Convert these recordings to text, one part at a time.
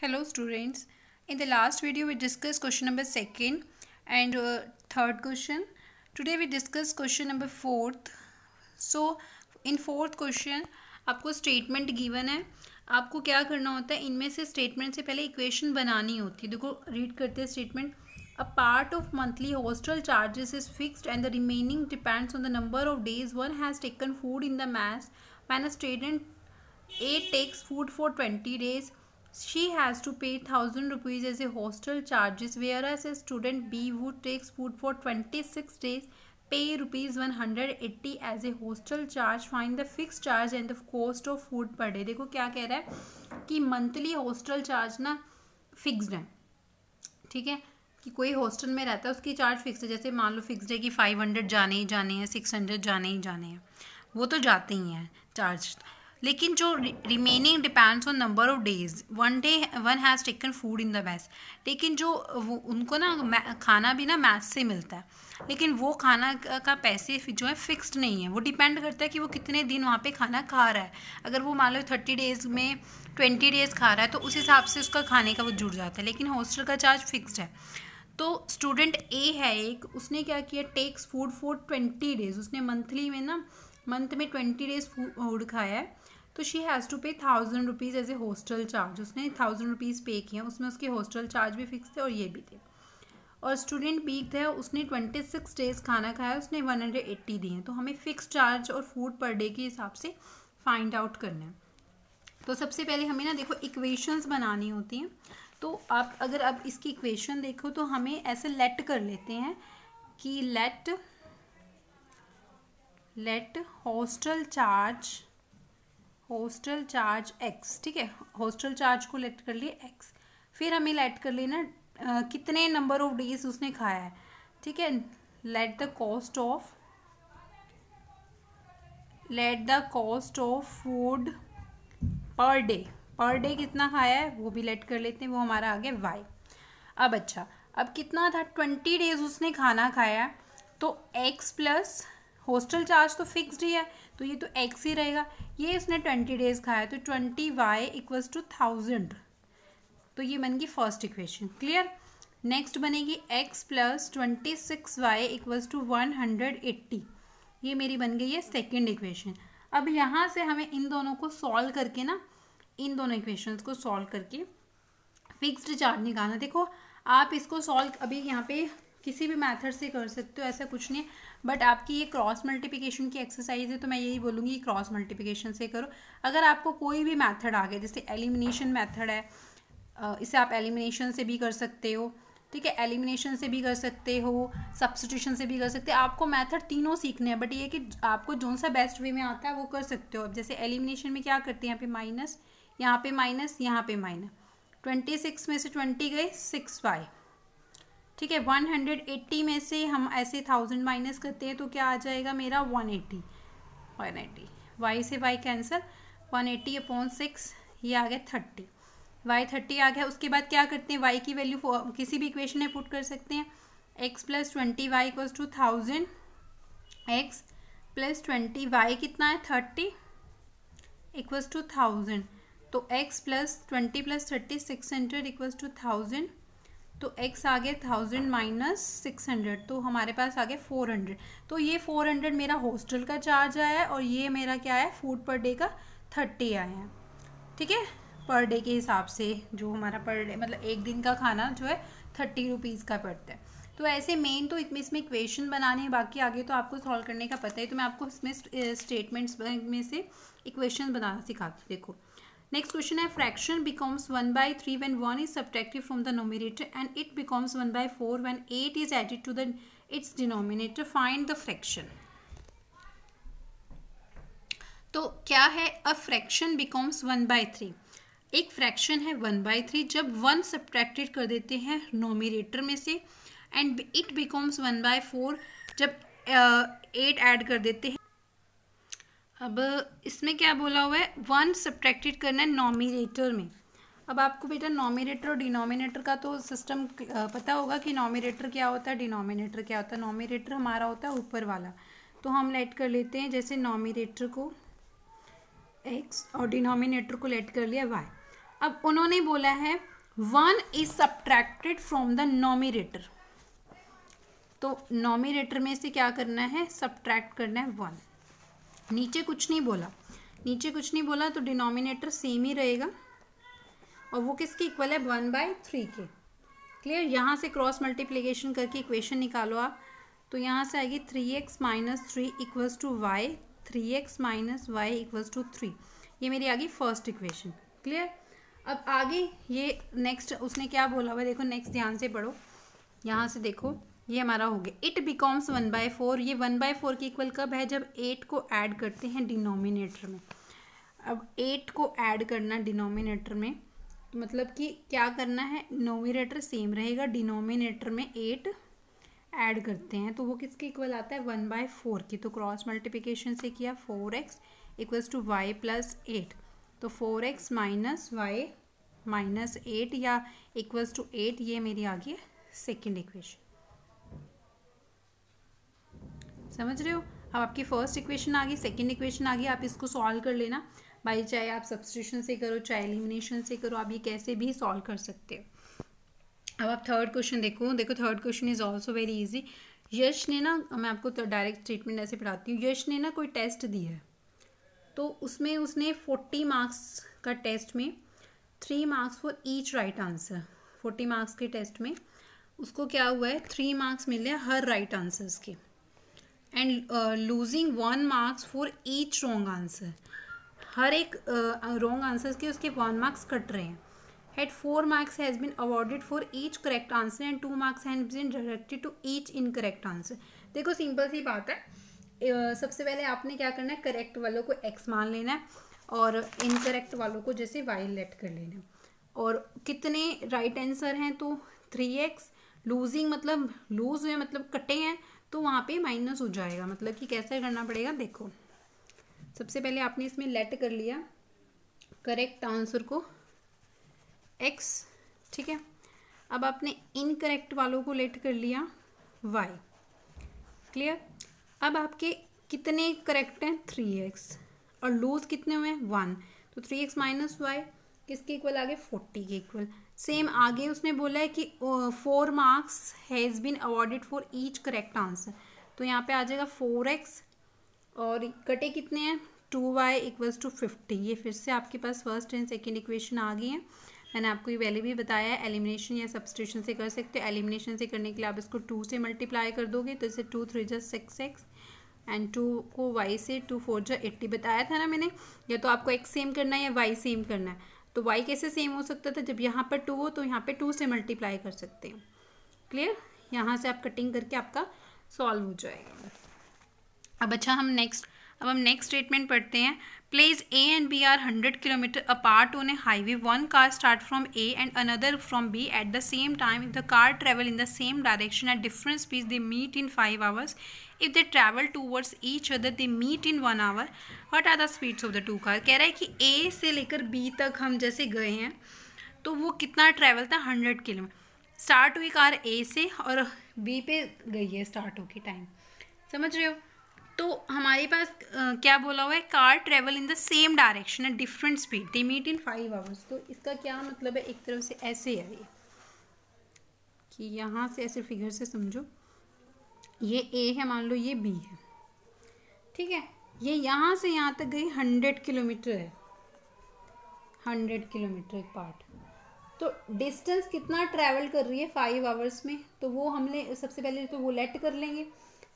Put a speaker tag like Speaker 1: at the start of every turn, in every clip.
Speaker 1: Hello students. In the last video we discussed question number 2nd and third question. Today we discuss question number 4th. So in fourth question आपको statement given है. आपको क्या करना होता है, इनमें से statement से पहले equation बनानी होती है. देखो read करते हैं statement. A part of monthly hostel charges is fixed and the remaining depends on the number of days one has taken food in the mess. When a student A takes food for 20 days, she has to pay 1000 rupees as a hostel charges, whereas a student B who takes food for 26 days pay rupees 180 as a hostel charge. Find the fixed charge and the cost of food per day. देखो क्या कह रहा है कि monthly hostel charge ना fixed है. ठीक है, कि कोई हॉस्टल में रहता है उसकी चार्ज फिक्स है. जैसे मान लो फिक्स्ड है कि 500 जाने ही जाने हैं, 600 जाने ही जाने हैं, वो तो जाते ही हैं चार्ज. लेकिन जो remaining depends on number of days. One has taken food in the mess. लेकिन जो उनको ना खाना भी ना मैस से मिलता है, लेकिन वो खाना का पैसे जो है फिक्स्ड नहीं है. वो डिपेंड करता है कि वो कितने दिन वहाँ पे खाना खा रहा है. अगर वो मान लो 30 डेज़ में 20 डेज़ खा रहा है तो उस हिसाब से उसका खाने का वो जुड़ जाता है. लेकिन हॉस्टल का चार्ज फिक्स्ड है. तो स्टूडेंट ए है एक, उसने क्या किया, टेक्स फूड फॉर 20 डेज़. उसने मंथली में ना मंथ में 20 डेज़ फूड खाया है. तो she has to pay 1000 rupees as a hostel charge. उसने 1000 रुपीज़ पे किया, उसमें उसके हॉस्टल चार्ज भी फिक्स थे और ये भी थे. और स्टूडेंट बी थे, उसने 26 डेज़ खाना खाया, उसने 180 दिए. तो हमें फिक्स चार्ज और फूड पर डे के हिसाब से फाइंड आउट करना है. तो सबसे पहले हमें ना देखो इक्वेशंस बनानी होती हैं. तो आप अगर आप इसकी इक्वेशन देखो तो हमें ऐसे लेट कर लेते हैं कि लेट हॉस्टल चार्ज एक्स. ठीक है, हॉस्टल चार्ज को लेट कर लिए एक्स. फिर हमें लेट कर लेना कितने नंबर ऑफ डेज उसने खाया है. ठीक है, let the cost of food per day कितना खाया है वो भी लेट कर लेते हैं. वो हमारा आ गया वाई. अब अच्छा, अब कितना था, 20 डेज उसने खाना खाया, तो एक्स प्लस हॉस्टल चार्ज तो फिक्स्ड ही है तो ये तो एक्स ही रहेगा. ये उसने 20 डेज़ खाया तो 20y इक्वल्स टू 1000. तो ये बन गई फर्स्ट इक्वेशन. क्लियर. नेक्स्ट बनेगी x plus 26y equals to 180. ये मेरी बन गई है सेकेंड इक्वेशन. अब यहाँ से हमें इन दोनों को सॉल्व करके ना, इन दोनों इक्वेशंस को सॉल्व करके फिक्स्ड चार्ज निकालना. देखो आप इसको सॉल्व अभी यहाँ पे किसी भी मेथड से कर सकते हो, ऐसा कुछ नहीं है. बट आपकी ये क्रॉस मल्टीप्लिकेशन की एक्सरसाइज है तो मैं यही बोलूँगी क्रॉस मल्टीप्लिकेशन से करो. अगर आपको कोई भी मेथड आ गया, जैसे एलिमिनेशन मेथड है, इसे आप एलिमिनेशन से भी कर सकते हो. ठीक है, एलिमिनेशन से भी कर सकते हो, सब्स्टिट्यूशन से भी कर सकते हो. आपको मेथड तीनों सीखने हैं, बट ये कि आपको जो सा बेस्ट वे में आता है वो कर सकते हो. अब जैसे एलिमिनेशन में क्या करते हैं, यहाँ पे माइनस, यहाँ पे माइनस, यहाँ पे माइनस. 26 में से 20 गए 6y. ठीक है, 180 में से हम ऐसे 1000 माइनस करते हैं तो क्या आ जाएगा मेरा 180. y से y कैंसिल, 180 अपॉन 6, ये आ गया 30. y 30 आ गया. उसके बाद क्या करते हैं, y की वैल्यू किसी भी इक्वेशन में पुट कर सकते हैं. x plus 20y equals to 1000. x plus 20y कितना है 30 इक्वल्स टू 1000. तो x plus 20 plus 30 600 equals to 1000. तो x आ गया 1000 माइनस 600, तो हमारे पास आ गया 400. तो ये 400 मेरा हॉस्टल का चार्ज आया है और ये मेरा क्या है, फूड पर डे का 30 आया है. ठीक है, पर डे के हिसाब से जो हमारा पर डे मतलब एक दिन का खाना जो है 30 रुपीज़ का पड़ता है. तो ऐसे मेन तो इसमें इक्वेशन बनाने हैं, बाकी आगे तो आपको सॉल्व करने का पता है. तो मैं आपको इसमें स्टेटमेंट्स में से इक्वेशन बनाना सिखाती हूँ. देखो नेक्स्ट क्वेश्चन है, fraction becomes 1/3 when 1 is subtracted from the numerator and it becomes 1/4 when 8 is added to its denominator. Find the fraction. तो क्या है, अ फ्रैक्शन बिकम्स 1/3. एक फ्रैक्शन है 1/3 जब 1 सब्ट्रैक्टेड कर देते हैं नोमिनेटर में से, एंड इट बिकम्स 1/4 जब 8 ऐड कर देते हैं. अब इसमें क्या बोला हुआ है, 1 सब्ट्रैक्टेड करना है नॉमिनेटर में. अब आपको बेटा नॉमिनेटर और डिनोमिनेटर का तो सिस्टम पता होगा कि नॉमिनेटर क्या होता है, डिनोमिनेटर क्या होता है. नॉमिनेटर हमारा होता है ऊपर वाला, तो हम लेट कर लेते हैं जैसे नॉमिनेटर को x और डिनोमिनेटर को लेट कर लिया y. अब उन्होंने बोला है 1 is subtracted from the nominator, तो नॉमिनेटर में से क्या करना है, सब्ट्रैक्ट करना है 1। नीचे कुछ नहीं बोला, तो डिनोमिनेटर सेम ही रहेगा और वो किसके इक्वल है, 1/3 के। क्लियर। यहाँ से क्रॉस मल्टीप्लिकेशन करके इक्वेशन निकालो आप, तो यहाँ से आएगी 3x - 3 equals to y, 3x - y equals to 3। ये मेरी आ गई फर्स्ट इक्वेशन। क्लियर। अब आगे ये नेक्स्ट उसने क्या बोला हुआ, देखो नेक्स्ट ध्यान से पढ़ो, यहाँ से देखो ये हमारा हो गया इट बिकम्स 1/4। ये 1/4 के इक्वल कब है, जब 8 को ऐड करते हैं डिनोमिनेटर में। अब 8 को ऐड करना डिनोमिनेटर में, मतलब कि क्या करना है, नोमिनेटर सेम रहेगा, डिनोमिनेटर में 8 ऐड करते हैं, तो वो किसके इक्वल आता है, 1/4 की। तो क्रॉस मल्टीप्लिकेशन से किया 4x इक्वल्स टू y + 8, तो 4x - y - 8 या इक्वल्स टू 8, ये मेरी आ गई सेकेंड इक्वेशन। समझ रहे हो। अब आपकी फर्स्ट इक्वेशन आ गई, सेकेंड इक्वेशन आ गई, आप इसको सॉल्व कर लेना भाई, चाहे आप सब्स्टिट्यूशन से करो चाहे एलिमिनेशन से करो, आप ये कैसे भी सॉल्व कर सकते हो। अब आप थर्ड क्वेश्चन देखो third question is also very easy. Yash ने ना, मैं आपको तो डायरेक्ट स्टेटमेंट ऐसे पढ़ाती हूँ, यश ने ना कोई टेस्ट दी है, तो उसमें उसने 40 मार्क्स का टेस्ट में 3 marks for each right answer. 40 marks के टेस्ट में उसको क्या हुआ है, 3 मार्क्स मिले हर राइट आंसर्स के, and losing 1 marks for each wrong answer. हर एक रॉन्ग आंसर्स के उसके 1 मार्क्स कट रहे हैं। Had 4 marks has been awarded for each correct answer and 2 marks has been directed to each incorrect answer। देखो simple सी बात है, सबसे पहले आपने क्या करना है, करेक्ट वालों को x मान लेना है और इनकरेक्ट वालों को जैसे y लेट कर लेना है। और कितने राइट आंसर हैं, तो 3x, लूजिंग मतलब लूज हुए मतलब कटे हैं, तो वहाँ पे माइनस हो जाएगा। मतलब कि कैसे करना पड़ेगा, देखो सबसे पहले आपने इसमें लेट कर लिया करेक्ट आंसर को x, ठीक है। अब आपने इनकरेक्ट वालों को लेट कर लिया y। क्लियर। अब आपके कितने करेक्ट हैं, 3x, और लूज कितने हुए हैं, 1, तो 3x - y किसके इक्वल आगे, 40 के इक्वल। सेम आगे उसने बोला है कि 4 marks has been awarded for each correct answer, तो यहाँ पे आ जाएगा 4x और कटे कितने हैं, 2y इक्वल्स टू 50। ये फिर से आपके पास फर्स्ट एंड सेकेंड इक्वेशन आ गई है। मैंने आपको ये पहले भी बताया है, एलिमिनेशन या सब्स्टिट्यूशन से कर सकते हो। एलिमिनेशन से करने के लिए आप इसको 2 से मल्टीप्लाई कर दोगे, तो इसे 2 × 3 = 6x, एंड 2 को y से 2 × 4 = 80 बताया था ना मैंने। या तो आपको x सेम करना है या y सेम करना है, तो y कैसे सेम हो सकता था, जब यहाँ पर 2 हो तो यहाँ पर 2 से मल्टीप्लाई कर सकते हैं। क्लियर। यहाँ से आप कटिंग करके आपका सॉल्व हो जाएगा। अब अच्छा हम नेक्स्ट स्टेटमेंट पढ़ते हैं। Place A and B are 100 km apart on a highway. One car start from A and another from B at the same time. If the car travel in the same direction at different speeds, they meet in 5 hours. If they travel towards each other, they meet in 1 hour. What are the speeds of the two cars? कह रहा है कि A से लेकर B तक हम जैसे गए हैं, तो वो कितना ट्रैवल था, 100 किलोमीटर। स्टार्ट हुई कार A से और B पे गई है स्टार्ट होके टाइम, समझ रहे हो। तो हमारे पास क्या बोला हुआ है, car travel in the same direction at different speed, they meet in 5 hours. तो इसका क्या मतलब है, एक तरफ से ऐसे है ये कि यहाँ से ऐसे फिगर से समझो, ये A है, मान लो ये B है, ठीक है। ये यहाँ से यहाँ तक गई 100 किलोमीटर है, 100 किलोमीटर एक पार्ट। तो डिस्टेंस कितना ट्रैवल कर रही है 5 आवर्स में, तो वो हमने सबसे पहले तो वो लेट कर लेंगे,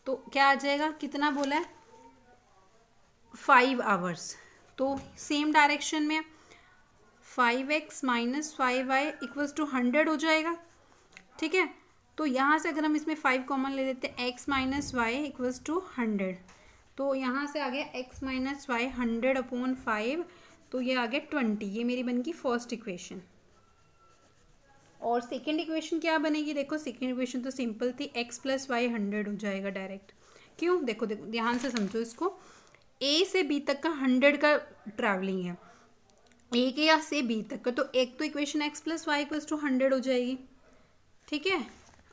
Speaker 1: तो क्या आ जाएगा, कितना बोला है, 5 आवर्स। तो सेम डायरेक्शन में 5x - 5y इक्वल्स टू 100 हो जाएगा, ठीक है। तो यहाँ से अगर हम इसमें 5 कॉमन ले लेते हैं, x - y इक्वल्स टू 100, तो यहाँ से आ गया x - y 100/5, तो ये आ गया 20। ये मेरी बन गई फर्स्ट इक्वेशन। और सेकेंड इक्वेशन क्या बनेगी, देखो सेकेंड इक्वेशन तो सिंपल थी, x + y 100 हो जाएगा डायरेक्ट। क्यों, देखो ध्यान से समझो इसको, A से B तक का 100 का ट्रैवलिंग है, A के या से B तक का, तो एक तो इक्वेशन x + y = 100 हो जाएगी, ठीक है।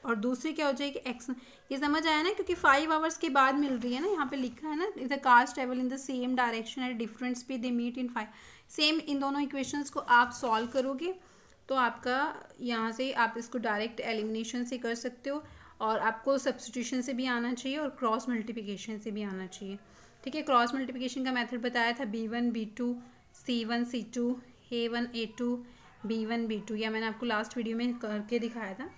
Speaker 1: और दूसरी क्या हो जाएगी एक्स। ये समझ आया ना, क्योंकि 5 आवर्स के बाद मिल रही है ना, यहाँ पे लिखा है ना the cars travel in the same direction at different speed they meet in 5। Same इन दोनों इक्वेशंस को आप सॉल्व करोगे तो आपका यहाँ से आप इसको डायरेक्ट एलिमिनेशन से कर सकते हो, और आपको सब्स्टिट्यूशन से भी आना चाहिए और क्रॉस मल्टीप्लिकेशन से भी आना चाहिए। ठीक है, क्रॉस मल्टीप्लिकेशन का मेथड बताया था B1 B2 C1 C2 A1 A2 B1 B2, या मैंने आपको लास्ट वीडियो में करके दिखाया था।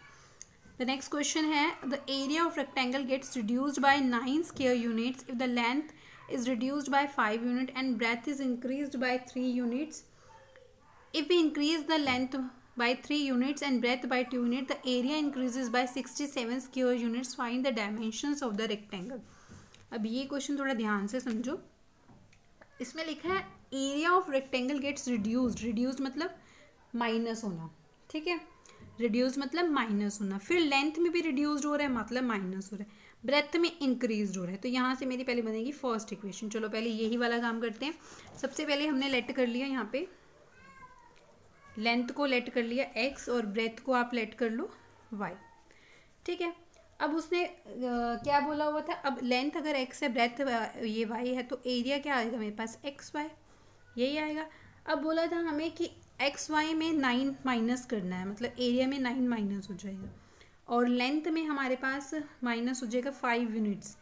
Speaker 1: द नेक्स्ट क्वेश्चन है the area of rectangle gets reduced by 9 square units if the length is reduced by 5 unit and breadth is increased by 3 units. If we increase the length by 3 units and breadth by 2 units, the area increases by 67 square units. Find the dimensions of the rectangle. अब ये question थोड़ा ध्यान से समझो। इसमें लिखा है area of rectangle gets reduced. Reduced मतलब माइनस होना, ठीक है, रिड्यूस मतलब माइनस होना, फिर लेंथ में भी रिड्यूस्ड हो रहा है मतलब माइनस हो रहा है, ब्रेथ में इंक्रीज हो रहा है। तो यहाँ से मेरी पहले बनेगी फर्स्ट इक्वेशन। चलो पहले यही वाला काम करते हैं। सबसे पहले हमने लेट कर लिया, यहाँ पे लेंथ को लेट कर लिया x और ब्रेथ को आप लेट कर लो y। ठीक है, अब उसने क्या बोला हुआ था, अब लेंथ अगर x है, ब्रेथ ये y है, तो एरिया क्या आएगा मेरे पास x y, यही आएगा। अब बोला था हमें कि एक्स वाई में 9 माइनस करना है, मतलब एरिया में 9 माइनस हो जाएगा, और लेंथ में हमारे पास माइनस हो जाएगा 5 यूनिट्स।